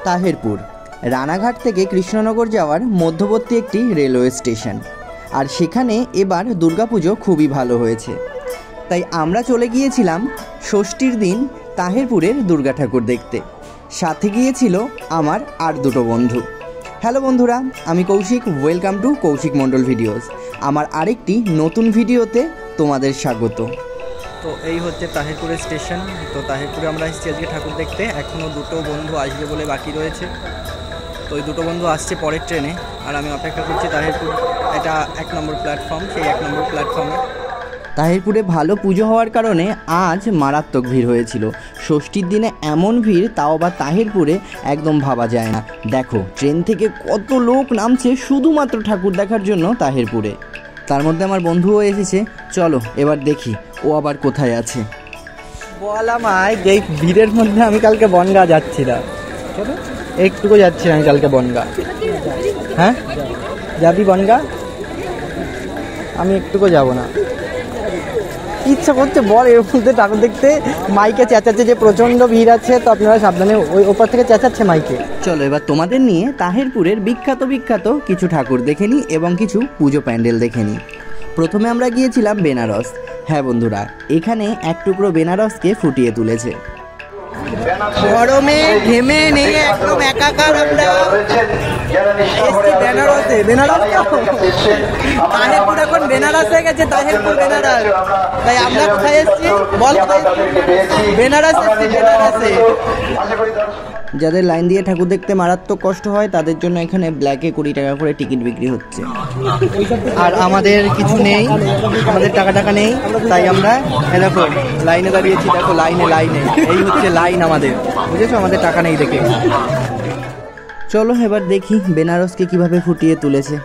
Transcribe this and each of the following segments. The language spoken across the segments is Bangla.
তাহেরপুর রানাঘাট থেকে কৃষ্ণনগর যাওয়ার মধ্যবর্তী একটি রেলওয়ে স্টেশন। আর সেখানে এবার দুর্গাপুজো খুবই ভালো হয়েছে, তাই আমরা চলে গিয়েছিলাম ষষ্ঠীর দিন তাহেরপুরের দুর্গা ঠাকুর দেখতে। সাথে গিয়েছিল আমার আর দুটো বন্ধু। হ্যালো বন্ধুরা, আমি Kaushik, welcome to Kaushik Mondal videos. আমার আরেকটি নতুন ভিডিওতে তোমাদের স্বাগত। তো এই হচ্ছে তাহেরপুরের স্টেশন। তো তাহেরপুরে আমরা এসেছি আজকে ঠাকুর দেখতে। এখনও দুটো বন্ধু আসবে বলে বাকি রয়েছে। তো ওই দুটো বন্ধু আসছে পরের ট্রেনে, আর আমি অপেক্ষা করছি তাহেরপুর। এটা 1 নম্বর প্ল্যাটফর্ম, সেই 1 নম্বর প্ল্যাটফর্মে। তাহেরপুরে ভালো পুজো হওয়ার কারণে আজ মারাত্মক ভিড় হয়েছিল। ষষ্ঠীর দিনে এমন ভিড়, তাও আবার তাহেরপুরে, একদম ভাবা যায় না। দেখো ট্রেন থেকে কত লোক নামছে শুধুমাত্র ঠাকুর দেখার জন্য তাহেরপুরে। তার মধ্যে আমার বন্ধুও এসেছে। চলো এবার দেখি ও আবার কোথায় আছে। বল আমায়, যে ভিড়ের মধ্যে আমি কালকে বনগাঁ যাচ্ছিলাম। একটুকু যাচ্ছি আমি কালকে বনগাঁ। হ্যাঁ যাবি বনগাঁ? আমি একটুকু যাব না, ইচ্ছা করছে। বল এর মধ্যে ঠাকুর দেখতে মাইকে চেঁচাচ্ছে যে প্রচণ্ড ভিড় আছে, তো আপনারা সাবধানে, ওই ওপর থেকে চেঁচাচ্ছে মাইকে। চলো এবার তোমাদের নিয়ে তাহেরপুরের বিখ্যাত কিছু ঠাকুর দেখে নিই এবং কিছু পুজো প্যান্ডেল দেখে নিই। প্রথমে আমরা গিয়েছিলাম বেনারস। হ্যাঁ বন্ধুরা, এখানে এক টুকরো বেনারসকে ফুটিয়ে তুলেছে। গরমে ঘেমে নিয়ে একদম একাকার আমরা এসছি বেনারসে। বেনারস তাহেরপুর এখন বেনারস হয়ে গেছে, তাহেরপুর বেনারস। তাই আমরা কোথায় এসছি বল? বেনারস এসছি, বেনারসে। যাদের লাইন দিয়ে ঠাকুর দেখতে মারাত্মক কষ্ট হয় তাদের জন্য এখানে ব্ল্যাকে 20 টাকা করে টিকিট বিক্রি হচ্ছে। আর আমাদের কিছু নেই, আমাদের টাকা নেই, তাই আমরা দেখো লাইনে দাঁড়িয়েছি। দেখো লাইনে এই হচ্ছে লাইন আমাদের, বুঝেছো? আমাদের টাকা নেই দেখে। চলো এবার দেখি বেনারসকে কিভাবে ফুটিয়ে তুলেছে।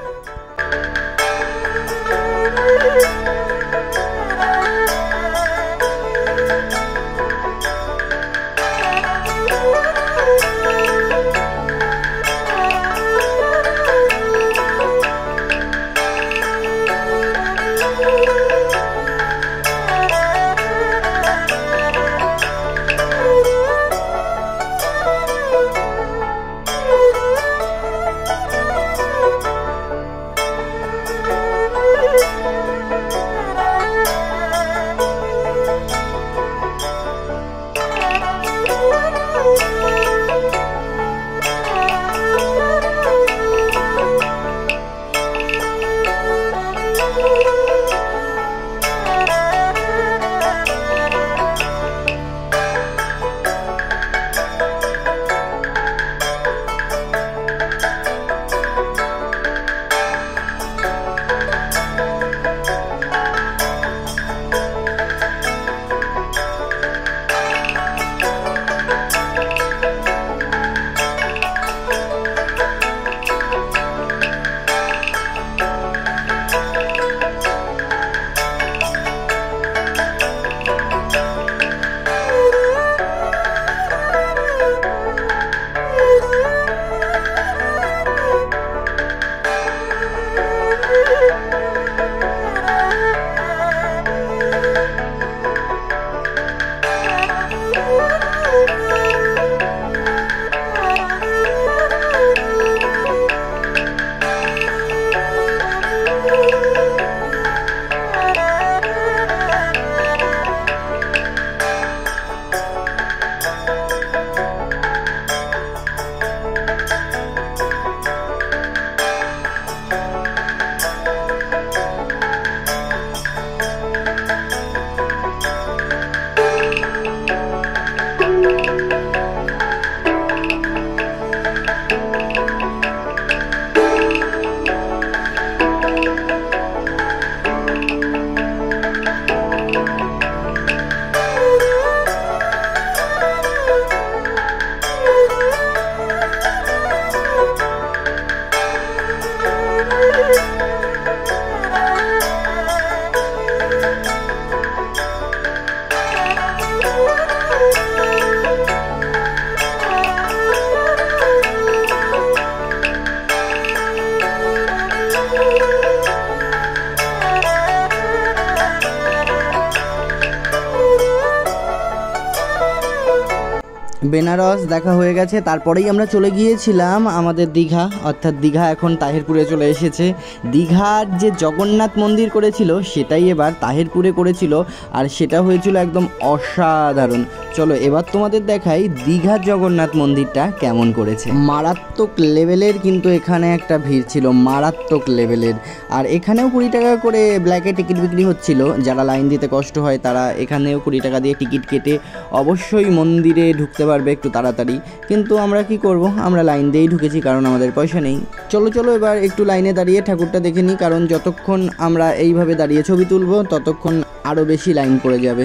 বেনারস দেখা হয়ে গেছে, তারপরেই আমরা চলে গিয়েছিলাম আমাদের দীঘা, অর্থাৎ দীঘা এখন তাহিরপুরে চলে এসেছে। দীঘার যে জগন্নাথ মন্দির করেছিল সেটাই এবার তাহিরপুরে করেছিল, আর সেটা হয়েছিল একদম অসাধারণ। চলো এবার তোমাদের দেখাই দীঘার জগন্নাথ মন্দিরটা কেমন করেছে। মারাত্মক লেভেলের কিন্তু এখানে একটা ভিড় ছিল, মারাত্মক লেভেলের। আর এখানেও 20 টাকা করে ব্ল্যাকে টিকিট বিক্রি হচ্ছিল। যারা লাইন দিতে কষ্ট হয় তারা এখানেও 20 টাকা দিয়ে টিকিট কেটে অবশ্যই মন্দিরে ঢুকতে পারবে একটু তাড়াতাড়ি। কিন্তু আমরা কি করব, আমরা লাইন দিয়েই ঢুকেছি, কারণ আমাদের পয়সা নেই। চলো চলো এবার একটু লাইনে দাঁড়িয়ে ঠাকুরটা দেখে নিই, কারণ যতক্ষণ আমরা এইভাবে দাঁড়িয়ে ছবি তুলব ততক্ষণ আরও বেশি লাইন পড়ে যাবে।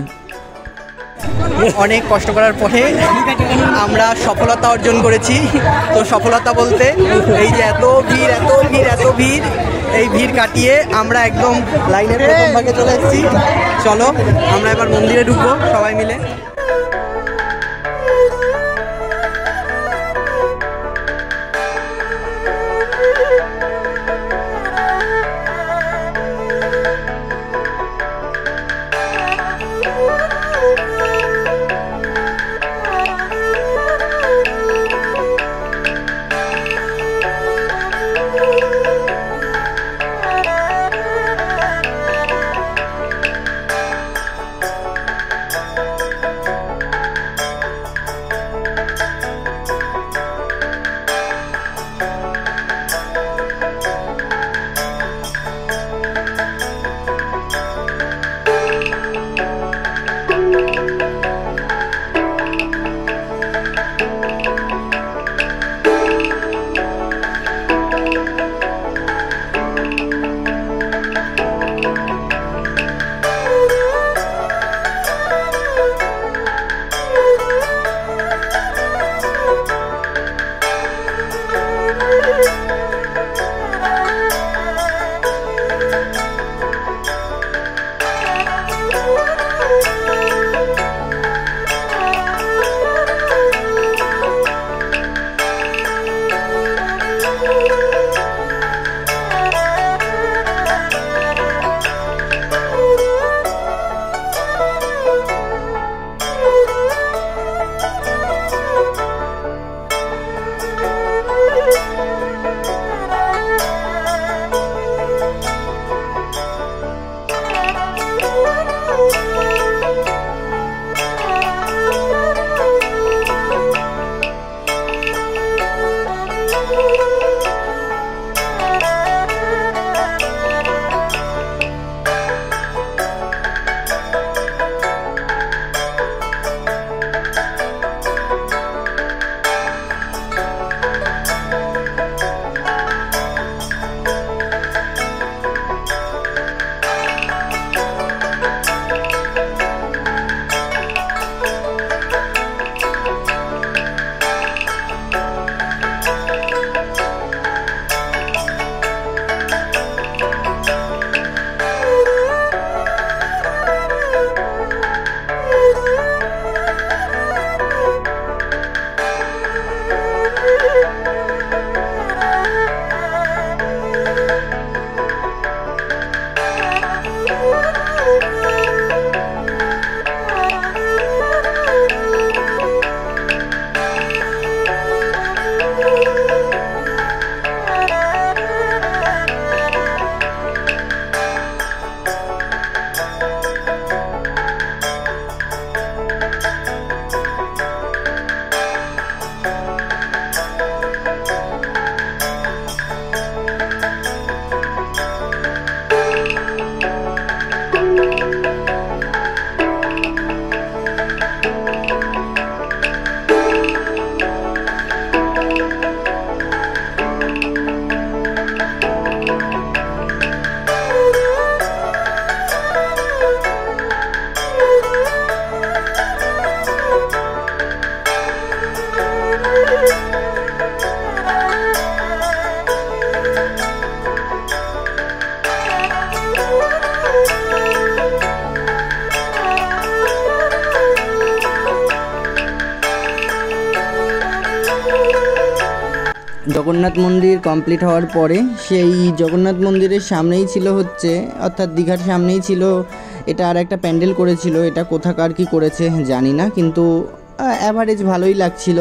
অনেক কষ্ট করার পরে আমরা সফলতা অর্জন করেছি। তো সফলতা বলতে এই যে এত ভিড় এত ভিড় এত ভিড়, এই ভিড় কাটিয়ে আমরা একদম লাইনের প্রথম ভাগে চলে এসেছি। চলো আমরা এবার মন্দিরে ঢুকবো সবাই মিলে। জগন্নাথ মন্দির কমপ্লিট হওয়ার পরে সেই জগন্নাথ মন্দিরের সামনেই ছিল হচ্ছে, অর্থাৎ দীঘার সামনেই ছিল, এটা আর একটা প্যান্ডেল করেছিল। এটা কোথাকার কি করেছে জানি না, কিন্তু অ্যাভারেজ ভালোই লাগছিল।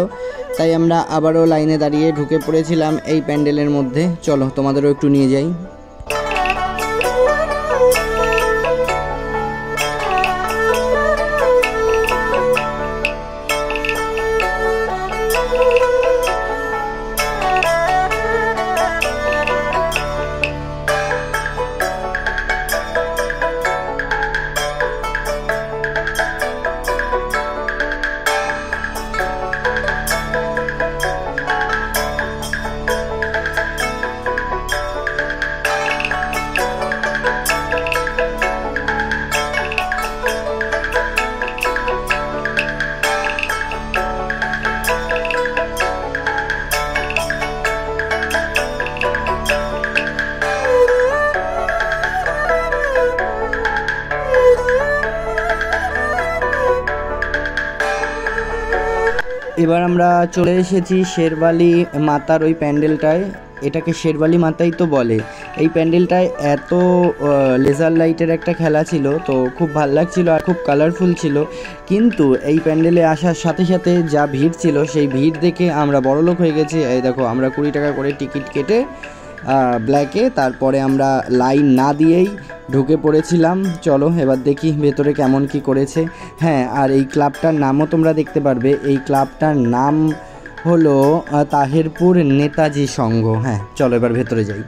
তাই আমরা আবারও লাইনে দাঁড়িয়ে ঢুকে পড়েছিলাম এই প্যান্ডেলের মধ্যে। চলো তোমাদেরও একটু নিয়ে যাই। এবার আমরা চলে এসেছি শেরবালি মাতার ওই প্যান্ডেলটায়। এটাকে শেরবালি মাতাই তো বলে। এই প্যান্ডেলটায় এত লেজার লাইটের একটা খেলা ছিল, তো খুব ভালো লাগছিল আর খুব কালারফুল ছিল। কিন্তু এই প্যান্ডেলে আসার সাথে সাথে যা ভিড় ছিল, সেই ভিড় দেখে আমরা বড়লোক হয়ে গেছি। এই দেখো, আমরা 20 টাকা করে টিকিট কেটে ব্ল্যাকে তারপরে আমরা লাইন না দিয়েই ঢুকে পড়েছিলাম। চলো এবার দেখি ভেতরে কেমন কি করেছে। হ্যাঁ, আর এই ক্লাবটার নামও তোমরা দেখতে পারবে। এই ক্লাবটার নাম হলো তাহেরপুর নেতাজি সংঘ। হ্যাঁ, চলো এবার ভেতরে যাই।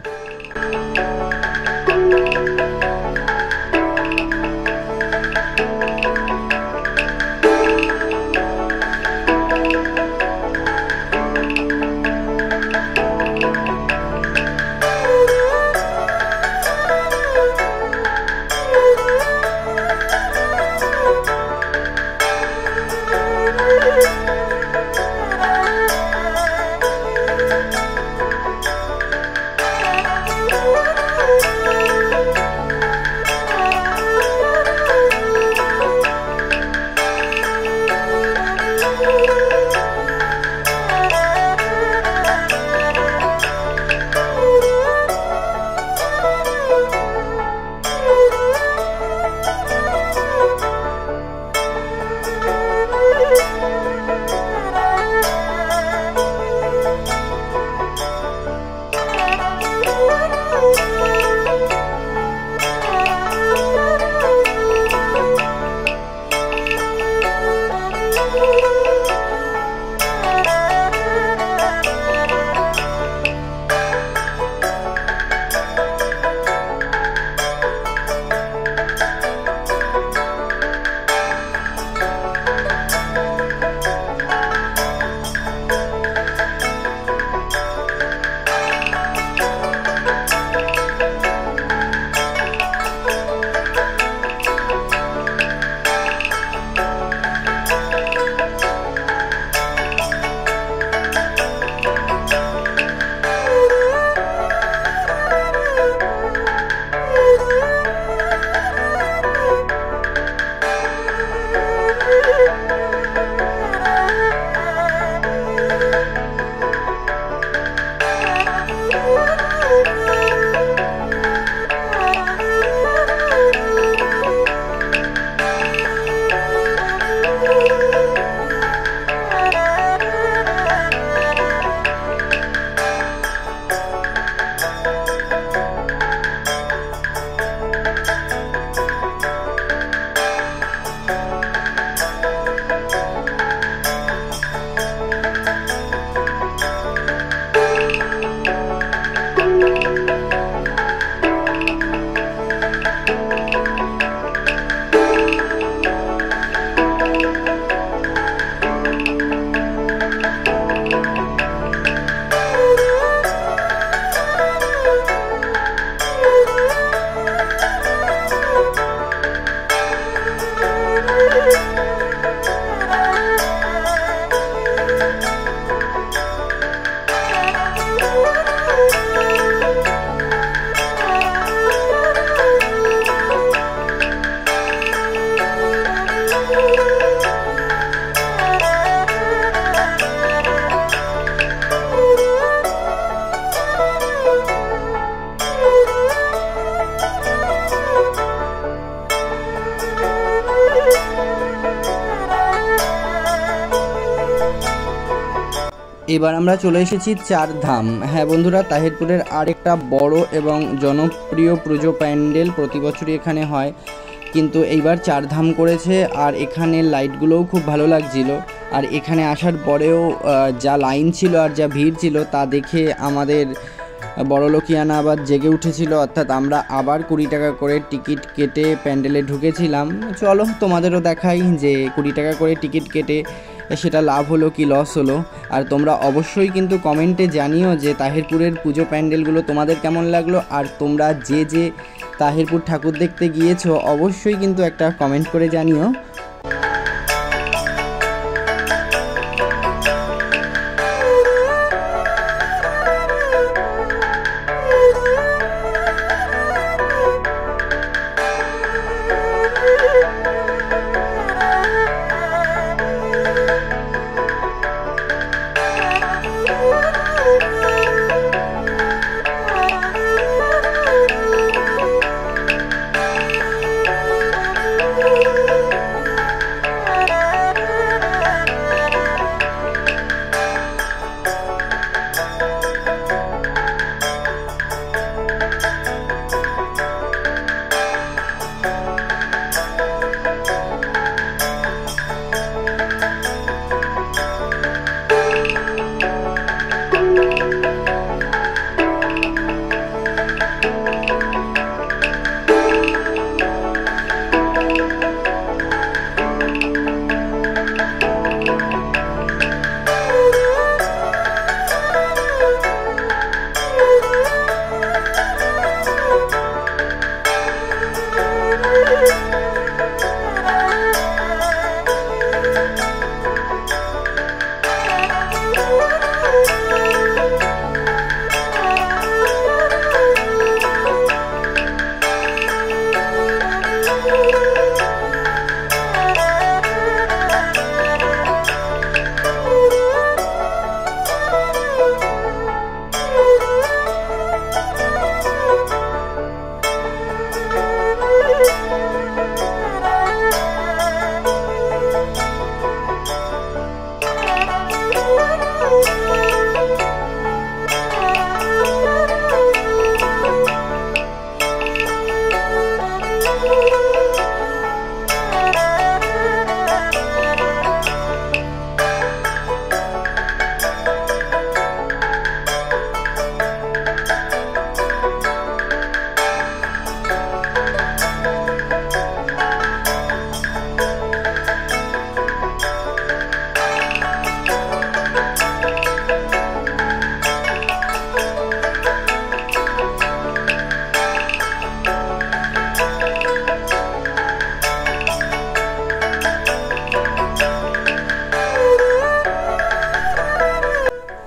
এবার আমরা চলে এসেছি চারধাম। হ্যাঁ বন্ধুরা, তাহিরপুরের আরেকটা বড় এবং জনপ্রিয় পুজো প্যান্ডেল প্রতি বছরই এখানে হয়, কিন্তু এইবার চারধাম করেছে। আর এখানে লাইটগুলোও খুব ভালো লাগছিল। আর এখানে আসার পরেও যা লাইন ছিল আর যা ভিড় ছিল তা দেখে আমাদের বড়লোকিয়ানা আবার জেগে উঠেছিল। অর্থাৎ আমরা আবার 20 টাকা করে টিকিট কেটে প্যান্ডেলে ঢুকেছিলাম। চলো তোমাদেরও দেখাই যে 20 টাকা করে টিকিট কেটে সেটা লাভ হলো কি লস হলো। আর তোমরা অবশ্যই কিন্তু কমেন্টে জানিও যে তাহিরপুরের পুজো প্যান্ডেলগুলো তোমাদের কেমন লাগলো। আর তোমরা যে যে তাহিরপুর ঠাকুর দেখতে গিয়েছো অবশ্যই কিন্তু একটা কমেন্ট করে জানিও।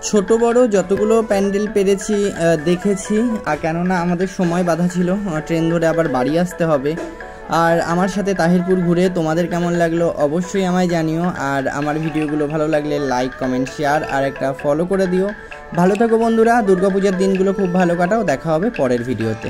ছোট বড় যতগুলো প্যান্ডেল পেরেছি দেখেছি। আর কেননা আমাদের সময় বাধা ছিল, ট্রেন ধরে আবার বাড়ি আসতে হবে। আর আমার সাথে তাহিরপুর ঘুরে তোমাদের কেমন লাগলো অবশ্যই আমায় জানিও। আর আমার ভিডিওগুলো ভালো লাগলে লাইক, কমেন্ট, শেয়ার আর একটা ফলো করে দিও। ভালো থাকো বন্ধুরা, দুর্গাপূজার দিনগুলো খুব ভালো কাটাও। দেখা হবে পরের ভিডিওতে।